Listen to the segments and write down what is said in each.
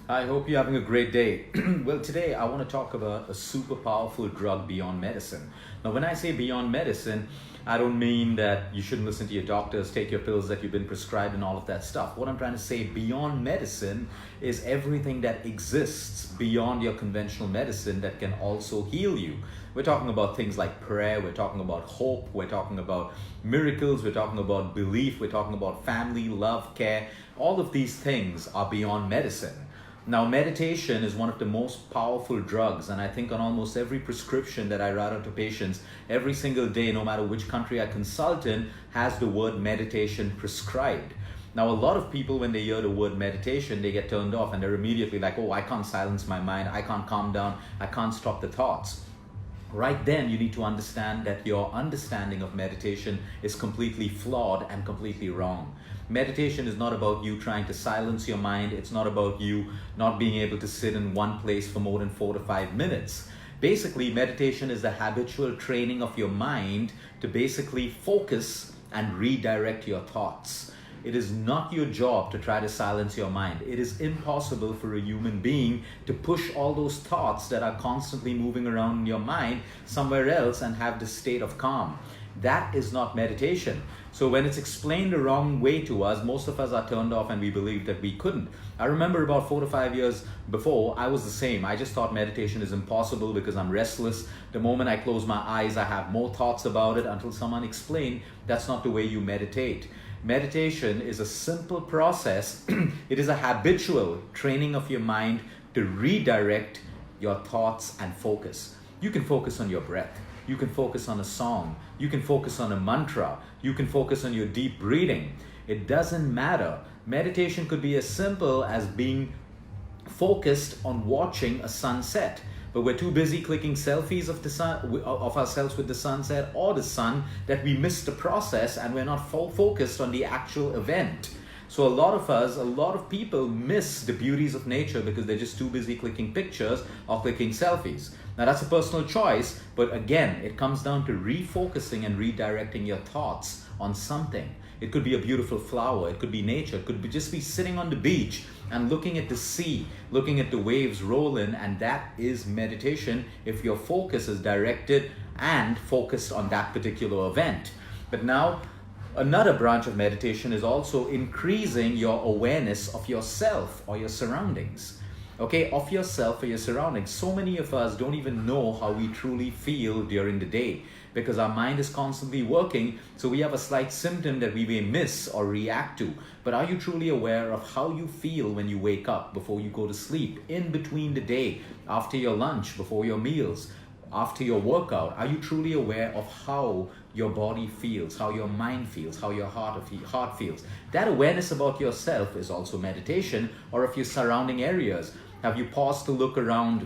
I hope you're having a great day. Well, today I want to talk about a super powerful drug beyond medicine. Now, when I say beyond medicine, I don't mean that you shouldn't listen to your doctors, take your pills that you've been prescribed, and all of that stuff. What I'm trying to say beyond medicine is everything that exists beyond your conventional medicine that can also heal you. We're talking about things like prayer, we're talking about hope, we're talking about miracles, we're talking about belief, we're talking about family, love, care. All of these things are beyond medicine. Now, meditation is one of the most powerful drugs, and I think on almost every prescription that I write out to patients, every single day, no matter which country I consult in, has the word meditation prescribed. Now, a lot of people, when they hear the word meditation, they get turned off and they're immediately like, oh, I can't silence my mind, I can't calm down, I can't stop the thoughts. Right then, you need to understand that your understanding of meditation is completely flawed and completely wrong. Meditation is not about you trying to silence your mind. It's not about you not being able to sit in one place for more than 4 to 5 minutes. Basically, meditation is the habitual training of your mind to basically focus and redirect your thoughts. It is not your job to try to silence your mind. It is impossible for a human being to push all those thoughts that are constantly moving around in your mind somewhere else and have this state of calm. That is not meditation. So when it's explained the wrong way to us, most of us are turned off and we believe that we couldn't. I remember about 4 to 5 years before, I was the same. I just thought meditation is impossible because I'm restless. The moment I close my eyes, I have more thoughts about it until someone explained that's not the way you meditate. Meditation is a simple process. It is a habitual training of your mind to redirect your thoughts and focus. You can focus on your breath. You can focus on a song. You can focus on a mantra. You can focus on your deep breathing. It doesn't matter. Meditation could be as simple as being focused on watching a sunset. But we're too busy clicking selfies of the sun, of ourselves with the sunset or the sun, that we miss the process and we're not focused on the actual event. So a lot of people miss the beauties of nature because they're just too busy clicking pictures or clicking selfies. Now, that's a personal choice, but again, it comes down to refocusing and redirecting your thoughts on something. It could be a beautiful flower, it could be nature, it could just be sitting on the beach and looking at the sea, looking at the waves roll in, and that is meditation if your focus is directed and focused on that particular event. But now, another branch of meditation is also increasing your awareness of yourself or your surroundings. Okay, of yourself or your surroundings. So many of us don't even know how we truly feel during the day because our mind is constantly working, so we have a slight symptom that we may miss or react to. But are you truly aware of how you feel when you wake up, before you go to sleep, in between the day, after your lunch, before your meals, after your workout? Are you truly aware of how your body feels, how your mind feels, how your heart feels? That awareness about yourself is also meditation, or of your surrounding areas. Have you paused to look around,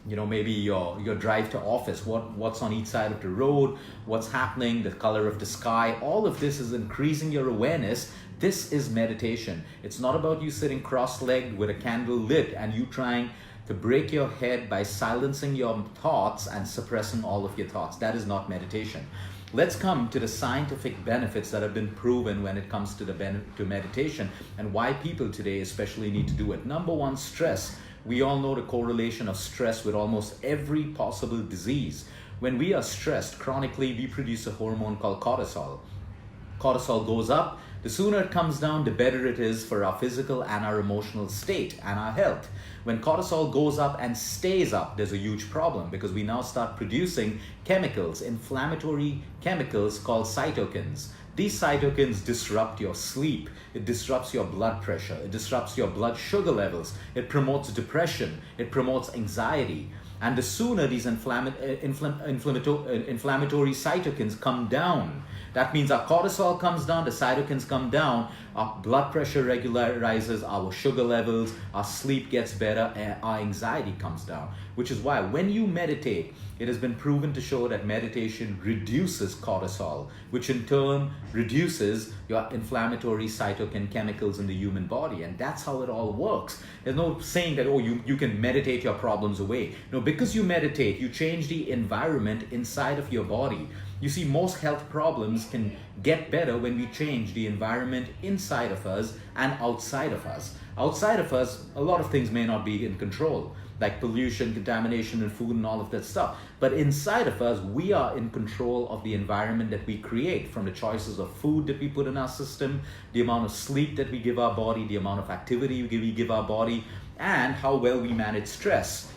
maybe your drive to office, what's on each side of the road, what's happening, the color of the sky? All of this is increasing your awareness. This is meditation. It's not about you sitting cross-legged with a candle lit and you trying to break your head by silencing your thoughts and suppressing all of your thoughts. That is not meditation. Let's come to the scientific benefits that have been proven when it comes to to meditation and why people today especially need to do it. Number one, stress. We all know the correlation of stress with almost every possible disease. When we are stressed chronically, we produce a hormone called cortisol. Cortisol goes up. The sooner it comes down, the better it is for our physical and our emotional state and our health. When cortisol goes up and stays up, there's a huge problem because we now start producing chemicals, inflammatory chemicals called cytokines. These cytokines disrupt your sleep, it disrupts your blood pressure, it disrupts your blood sugar levels, it promotes depression, it promotes anxiety. And the sooner these inflammatory cytokines come down, that means our cortisol comes down, the cytokines come down, our blood pressure regularizes, our sugar levels, our sleep gets better, and our anxiety comes down. Which is why when you meditate, it has been proven to show that meditation reduces cortisol, which in turn reduces your inflammatory cytokine chemicals in the human body. And that's how it all works. There's no saying that, you can meditate your problems away. No, because you meditate, you change the environment inside of your body. You see, most health problems can get better when we change the environment inside of us and outside of us. Outside of us, a lot of things may not be in control, like pollution, contamination in food and all of that stuff. But inside of us, we are in control of the environment that we create, from the choices of food that we put in our system, the amount of sleep that we give our body, the amount of activity we give our body, and how well we manage stress.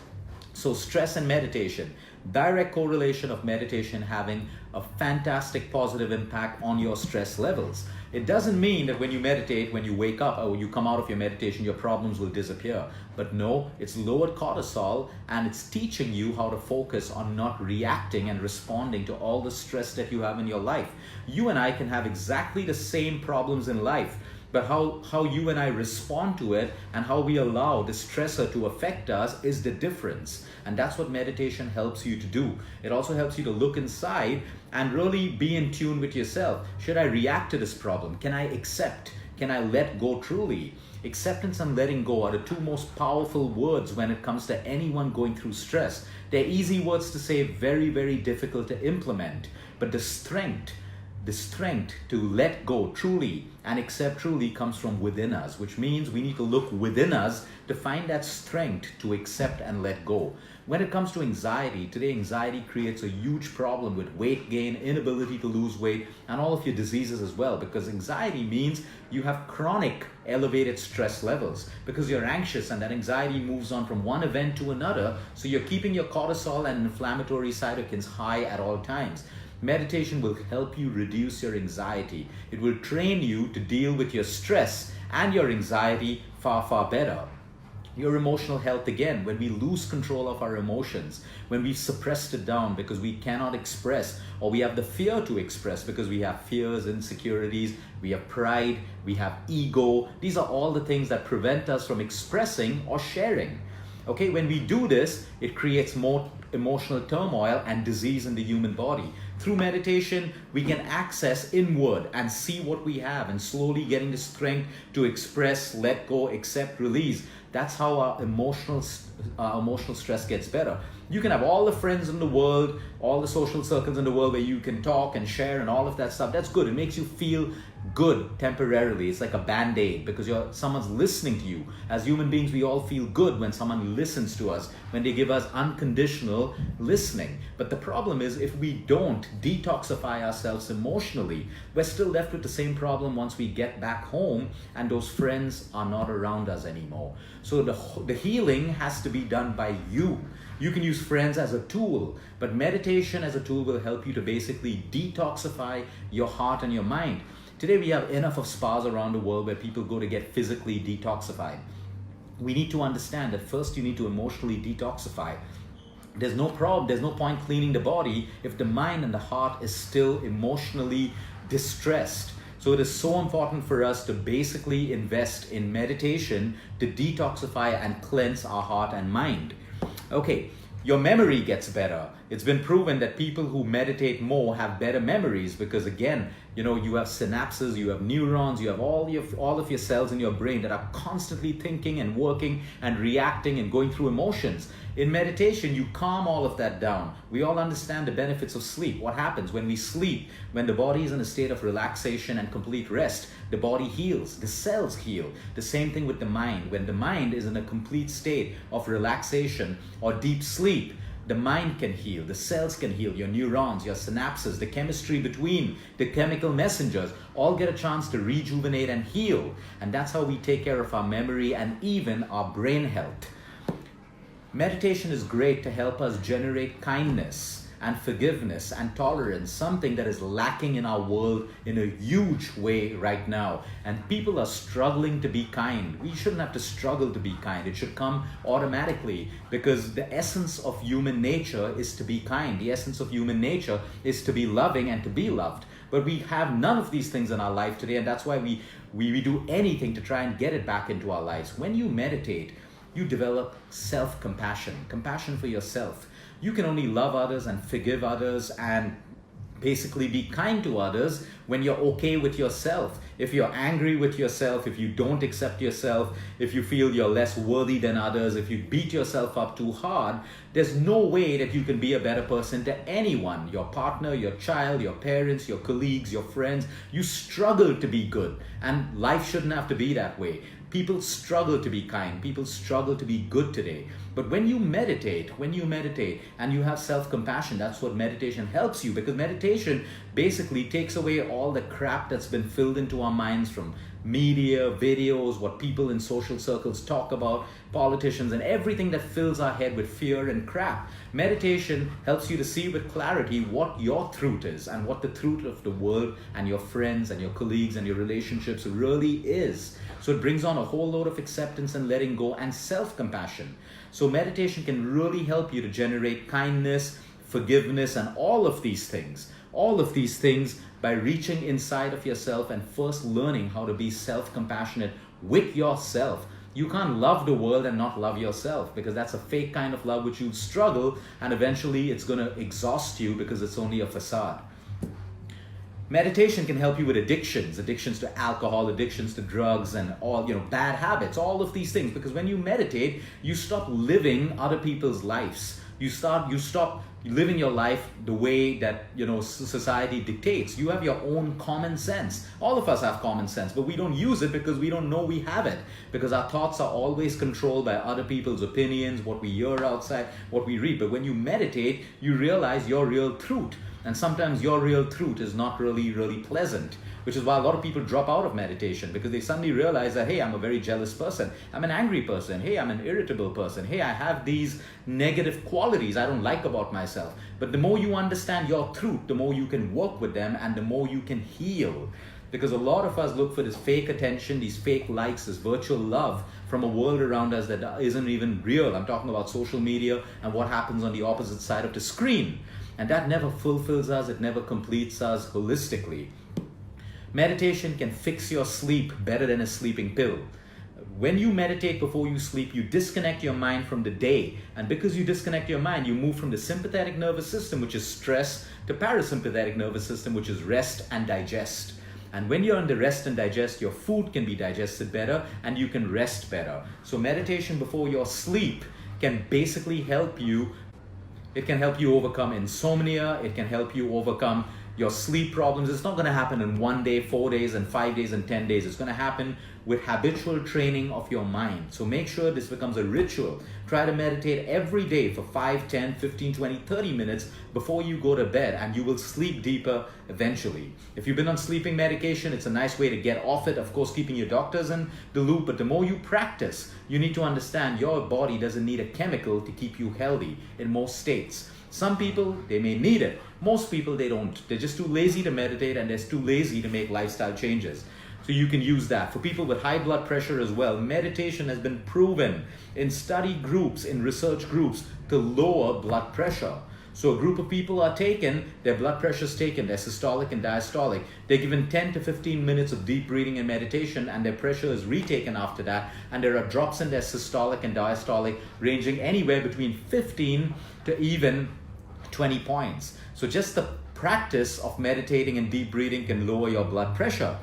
So stress and meditation, direct correlation of meditation having a fantastic positive impact on your stress levels. It doesn't mean that when you meditate, when you wake up or you come out of your meditation, your problems will disappear. But no, it's lowered cortisol, and it's teaching you how to focus on not reacting and responding to all the stress that you have in your life. You and I can have exactly the same problems in life, but how you and I respond to it and how we allow the stressor to affect us is the difference. And that's what meditation helps you to do. It also helps you to look inside and really be in tune with yourself. Should I react to this problem? Can I accept? Can I let go truly? Acceptance and letting go are the two most powerful words when it comes to anyone going through stress. They're easy words to say, very, very difficult to implement. But the strength to let go truly and accept truly comes from within us, which means we need to look within us to find that strength to accept and let go. When it comes to anxiety, today anxiety creates a huge problem with weight gain, inability to lose weight, and all of your diseases as well, because anxiety means you have chronic elevated stress levels because you're anxious, and that anxiety moves on from one event to another, so you're keeping your cortisol and inflammatory cytokines high at all times. Meditation will help you reduce your anxiety. It will train you to deal with your stress and your anxiety far, far better. Your emotional health, again, when we lose control of our emotions, when we've suppressed it down because we cannot express, or we have the fear to express because we have fears, insecurities, we have pride, we have ego. These are all the things that prevent us from expressing or sharing. Okay, when we do this, it creates more emotional turmoil and disease in the human body. Through meditation, we can access inward and see what we have, and slowly getting the strength to express, let go, accept, release. That's how our emotional stress gets better. You can have all the friends in the world, all the social circles in the world where you can talk and share and all of that stuff. That's good. It makes you feel good temporarily. It's like a band-aid because someone's listening to you. As human beings, we all feel good when someone listens to us, when they give us unconditional listening. But the problem is, if we don't detoxify ourselves emotionally, we're still left with the same problem once we get back home and those friends are not around us anymore. So the healing has to be done by you. You can use friends as a tool, but meditation as a tool will help you to basically detoxify your heart and your mind. Today we have enough of spas around the world where people go to get physically detoxified. We need to understand that first you need to emotionally detoxify. There's no point cleaning the body if the mind and the heart is still emotionally distressed. So it is so important for us to basically invest in meditation to detoxify and cleanse our heart and mind. Okay, your memory gets better. It's been proven that people who meditate more have better memories because, again, you have synapses, you have neurons, you have all of your cells in your brain that are constantly thinking and working and reacting and going through emotions. In meditation, you calm all of that down. We all understand the benefits of sleep. What happens when we sleep? When the body is in a state of relaxation and complete rest, the body heals, the cells heal. The same thing with the mind. When the mind is in a complete state of relaxation or deep sleep, the mind can heal, the cells can heal, your neurons, your synapses, the chemistry between the chemical messengers all get a chance to rejuvenate and heal. And that's how we take care of our memory and even our brain health. Meditation is great to help us generate kindness and forgiveness and tolerance, something that is lacking in our world in a huge way right now. And people are struggling to be kind. We shouldn't have to struggle to be kind. It should come automatically because the essence of human nature is to be kind. The essence of human nature is to be loving and to be loved. But we have none of these things in our life today, and that's why we do anything to try and get it back into our lives. When you meditate, you develop self-compassion, compassion for yourself. You can only love others and forgive others and basically be kind to others when you're okay with yourself. If you're angry with yourself, if you don't accept yourself, if you feel you're less worthy than others, if you beat yourself up too hard, there's no way that you can be a better person to anyone, your partner, your child, your parents, your colleagues, your friends. You struggle to be good, and life shouldn't have to be that way. People struggle to be kind. People struggle to be good today. But when you meditate and you have self-compassion, that's what meditation helps you, because meditation basically takes away all the crap that's been filled into our minds from media, videos, what people in social circles talk about, politicians, and everything that fills our head with fear and crap. Meditation helps you to see with clarity what your truth is and what the truth of the world and your friends and your colleagues and your relationships really is. So it brings on a whole load of acceptance and letting go and self-compassion. So meditation can really help you to generate kindness, forgiveness, and all of these things. All of these things by reaching inside of yourself and first learning how to be self-compassionate with yourself. You can't love the world and not love yourself, because that's a fake kind of love which you'll struggle, and eventually it's going to exhaust you because it's only a facade. Meditation can help you with addictions to alcohol, addictions to drugs, and all, bad habits, all of these things. Because when you meditate, you stop living other people's lives. You stop living your life the way that society dictates. You have your own common sense. All of us have common sense, but we don't use it because we don't know we have it, because our thoughts are always controlled by other people's opinions, what we hear outside, what we read. But when you meditate, you realize your real truth. And sometimes your real truth is not really pleasant, which is why a lot of people drop out of meditation, because they suddenly realize that, hey, I'm a very jealous person. I'm an angry person. Hey, I'm an irritable person. Hey, I have these negative qualities I don't like about myself. But the more you understand your truth, the more you can work with them and the more you can heal. Because a lot of us look for this fake attention, these fake likes, this virtual love from a world around us that isn't even real. I'm talking about social media and what happens on the opposite side of the screen. And that never fulfills us, it never completes us holistically. Meditation can fix your sleep better than a sleeping pill. When you meditate before you sleep, you disconnect your mind from the day. And because you disconnect your mind, you move from the sympathetic nervous system, which is stress, to parasympathetic nervous system, which is rest and digest. And when you're in the rest and digest, your food can be digested better and you can rest better. So meditation before your sleep can basically help you. It can help you overcome insomnia. It can help you overcome your sleep problems. It's not going to happen in 1 day, 4 days, and 5 days, and 10 days. It's going to happen with habitual training of your mind. So make sure this becomes a ritual. Try to meditate every day for 5, 10, 15, 20, 30 minutes before you go to bed, and you will sleep deeper eventually. If you've been on sleeping medication, it's a nice way to get off it. Of course, keeping your doctors in the loop, but the more you practice, you need to understand your body doesn't need a chemical to keep you healthy in most states. Some people, they may need it. Most people, they don't. They're just too lazy to meditate, and they're too lazy to make lifestyle changes. So you can use that. For people with high blood pressure as well, meditation has been proven in study groups, in research groups, to lower blood pressure. So a group of people are taken, their blood pressure is taken, their systolic and diastolic. They're given 10 to 15 minutes of deep breathing and meditation, and their pressure is retaken after that. And there are drops in their systolic and diastolic ranging anywhere between 15 to even 20 points. So just the practice of meditating and deep breathing can lower your blood pressure.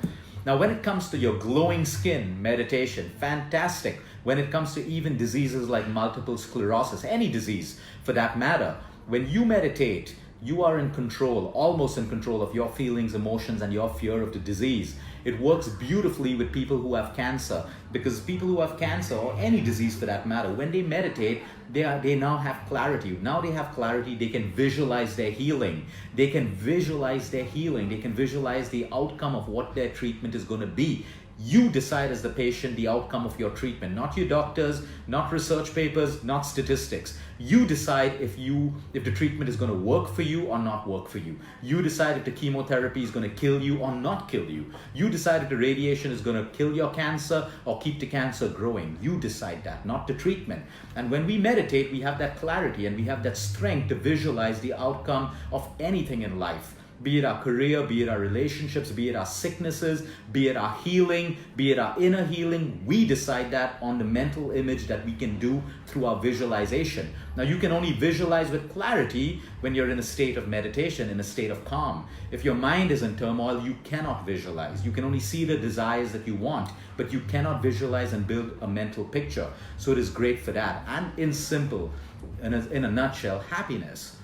Now, when it comes to your glowing skin, meditation, fantastic. When it comes to even diseases like multiple sclerosis, any disease for that matter, when you meditate, you are in control, almost in control of your feelings, emotions, and your fear of the disease. It works beautifully with people who have cancer, because people who have cancer, or any disease for that matter, when they meditate, they now have clarity. Now they have clarity, they can visualize their healing. They can visualize their healing. They can visualize the outcome of what their treatment is going to be. You decide as the patient the outcome of your treatment, not your doctors, not research papers, not statistics. You decide if the treatment is going to work for you or not work for you. You decide if the chemotherapy is going to kill you or not kill you. You decide if the radiation is going to kill your cancer or keep the cancer growing. You decide that, not the treatment. And when we meditate, we have that clarity and we have that strength to visualize the outcome of anything in life. Be it our career, be it our relationships, be it our sicknesses, be it our healing, be it our inner healing. We decide that on the mental image that we can do through our visualization. Now, you can only visualize with clarity when you're in a state of meditation, in a state of calm. If your mind is in turmoil, you cannot visualize. You can only see the desires that you want, but you cannot visualize and build a mental picture. So it is great for that. And in a nutshell, happiness.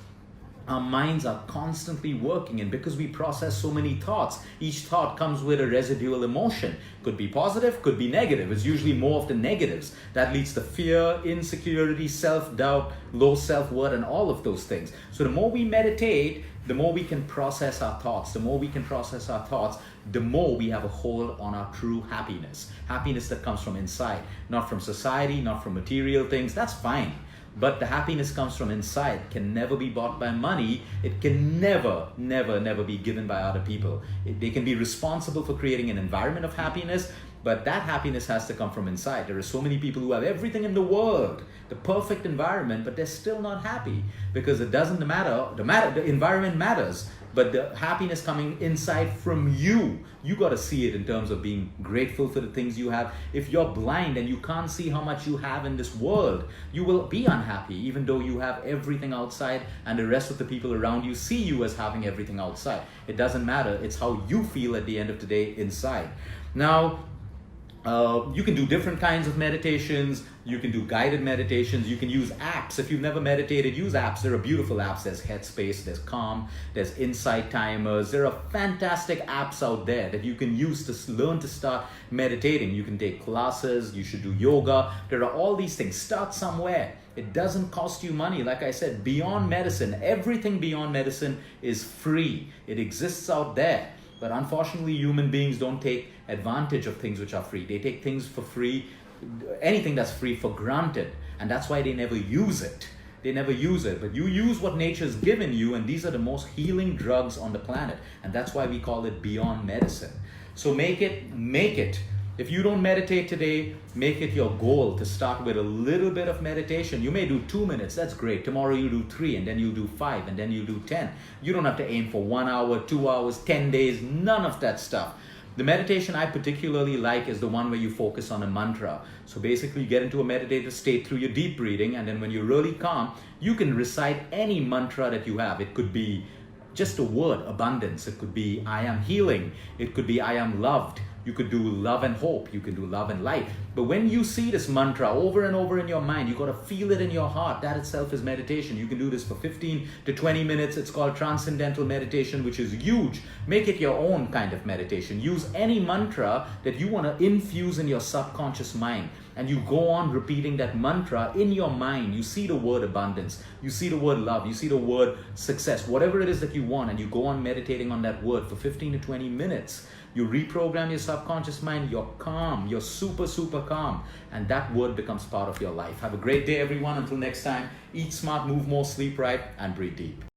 Our minds are constantly working, and because we process so many thoughts, each thought comes with a residual emotion. Could be positive, could be negative. It's usually more of the negatives that leads to fear, insecurity, self-doubt, low self-worth, and all of those things. So the more we meditate, the more we can process our thoughts. The more we can process our thoughts, the more we have a hold on our true happiness. Happiness that comes from inside, not from society, not from material things. That's fine. But the happiness comes from inside, can never be bought by money. It can never, never, never be given by other people. They can be responsible for creating an environment of happiness, but that happiness has to come from inside. There are so many people who have everything in the world, the perfect environment, but they're still not happy because it doesn't matter. The environment matters, but the happiness coming inside from you. You got to see it in terms of being grateful for the things you have. If you're blind and you can't see how much you have in this world, you will be unhappy even though you have everything outside and the rest of the people around you see you as having everything outside. It doesn't matter. It's how you feel at the end of the day inside. Now, you can do different kinds of meditations. You can do guided meditations. You can use apps. If you've never meditated, use apps. There are beautiful apps. There's Headspace, there's Calm, there's Insight Timers. There are fantastic apps out there that you can use to learn to start meditating. You can take classes. You should do yoga. There are all these things. Start somewhere. It doesn't cost you money. Like I said, Beyond Medicine, everything Beyond Medicine is free. It exists out there. But unfortunately, human beings don't take advantage of things which are free. They take things for free, anything that's free for granted. And that's why they never use it. They never use it. But you use what nature's given you, and these are the most healing drugs on the planet. And that's why we call it Beyond Medicine. So make it. If you don't meditate today, make it your goal to start with a little bit of meditation. You may do 2 minutes, that's great. Tomorrow you do 3, and then you do 5, and then you do 10. You don't have to aim for 1 hour, 2 hours, 10 days, none of that stuff. The meditation I particularly like is the one where you focus on a mantra. So basically you get into a meditative state through your deep breathing, and then when you're really calm, you can recite any mantra that you have. It could be just a word, abundance. It could be I am healing. It could be I am loved. You could do love and hope. You can do love and light. But when you see this mantra over and over in your mind, you got to feel it in your heart. That itself is meditation. You can do this for 15 to 20 minutes. It's called transcendental meditation, which is huge. Make it your own kind of meditation. Use any mantra that you want to infuse in your subconscious mind. And you go on repeating that mantra in your mind. You see the word abundance. You see the word love. You see the word success. Whatever it is that you want. And you go on meditating on that word for 15 to 20 minutes. You reprogram your subconscious mind. You're calm. You're super, super calm. And that word becomes part of your life. Have a great day, everyone. Until next time, eat smart, move more, sleep right, and breathe deep.